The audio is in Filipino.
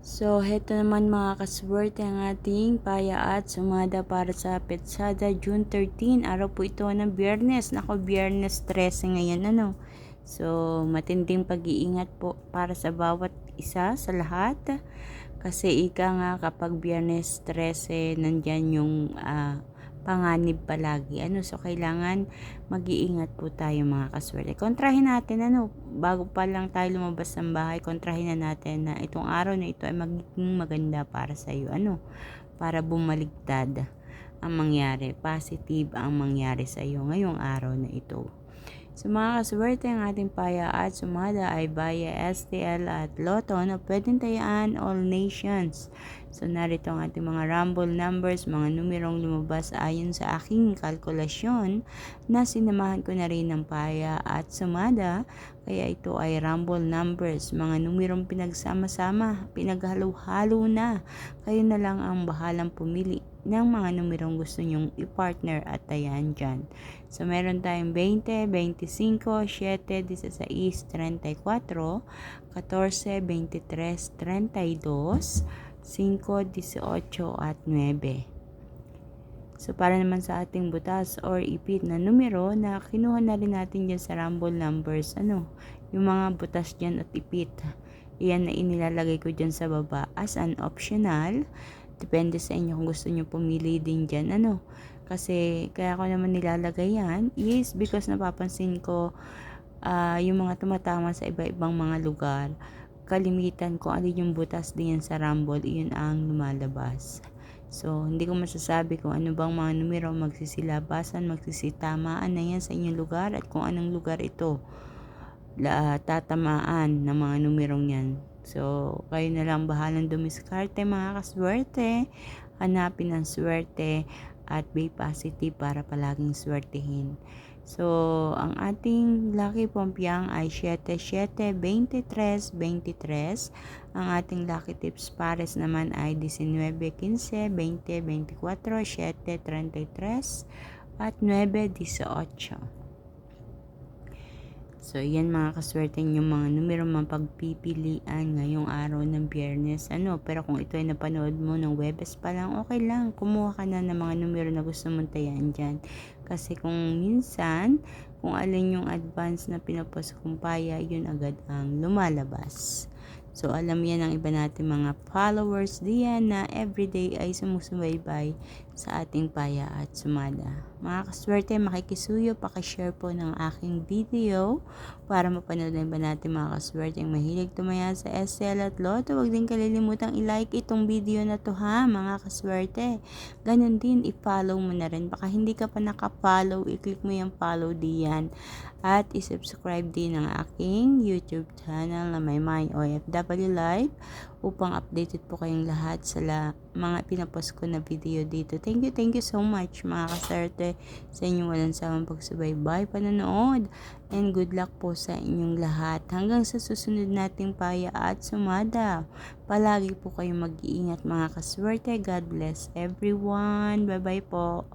So, heto naman mga kaswerte ang ating paya at sumada para sa Petsada June 13. Araw po ito ng Biyernes. Nako, Biyernes 13 ngayon, ano. So, matinding pag-iingat po para sa bawat isa, sa lahat. Kasi ika nga kapag Biyernes 13, nandyan yung panganib palagi. So kailangan mag-iingat po tayo mga kaswerte. Kontrahin natin, bago pa lang tayo lumabas ng bahay, kontrahin na natin na itong araw na ito ay magiging maganda para sa iyo. Para bumaligtad ang mangyari. Positive ang mangyari sa iyo ngayong araw na ito. Sa mga kaswerte, ang ating paya at sumada ay Baya, STL at Lotto na pwedeng tayaan all nations. So narito ang ating mga rumble numbers, mga numerong lumabas ayon sa aking kalkulasyon na sinamahan ko na rin ng paya at sumada. Kaya ito ay rumble numbers, mga numerong pinagsama-sama, pinaghalo-halo na. Kayo na lang ang bahalang pumili ng mga numerong gusto nyong i-partner at tayan dyan. So, meron tayong 20, 25, 7, 16, 34, 14, 23, 32, 5, 18, at 9. So, para naman sa ating butas or ipit na numero na kinuha na rin natin dyan sa rumble numbers, yung mga butas dyan at ipit. Iyan na inilalagay ko dyan sa baba as an optional. Depende sa inyo kung gusto nyo pumili din dyan, Kasi, kaya ko naman nilalagay yan is because napapansin ko yung mga tumatama sa iba-ibang mga lugar. Kalimitan kung alin yung butas din yan sa rumble, iyon ang lumalabas. So, hindi ko masasabi kung ano bang mga numero magsisilabasan, magsisitamaan na yan sa inyong lugar at kung anong lugar ito tatamaan ng mga numerong yan. So, kayo na lang bahalang dumiskarte mga kaswerte. Hanapin ang swerte at be positive para palaging swertihin. So, ang ating lucky pompiang ay 7, 7, 23, 23. Ang ating lucky tips pares naman ay 19, 15, 20, 24, 7, 33, at 9, 18. So, yan mga kaswerte yung mga numero mapagpipilian ngayong araw ng Biyernes. Pero kung ito ay napanood mo ng Webes pa lang, okay lang. Kumuha ka na ng mga numero na gusto mong tayan dyan. Kasi kung minsan, kung alin yung advance na pinapost kong paya, yun agad ang lumalabas. So, alam yan ng iba natin mga followers diyan na everyday ay sumusubaybay sa ating paya at sumada. Mga kaswerte, makikisuyo, pakishare po ng aking video para mapanood na iba natin mga kaswerte ang mahilig tumaya sa SL at Lotto. Huwag din kalilimutang i-like itong video na to ha mga kaswerte. Ganon din, i-follow mo na rin. Baka hindi ka pa naka-follow, i-click mo yung follow diyan. At i-subscribe din ang aking YouTube channel na may My OFW Live upang updated po kayong lahat sa mga pinapost ko na video dito. Thank you so much mga kaswerte sa inyong walang samang pagsubaybay, panonood, and good luck po sa inyong lahat. Hanggang sa susunod nating paya at sumada. Palagi po kayong mag-iingat mga kaswerte. God bless everyone. Bye bye po.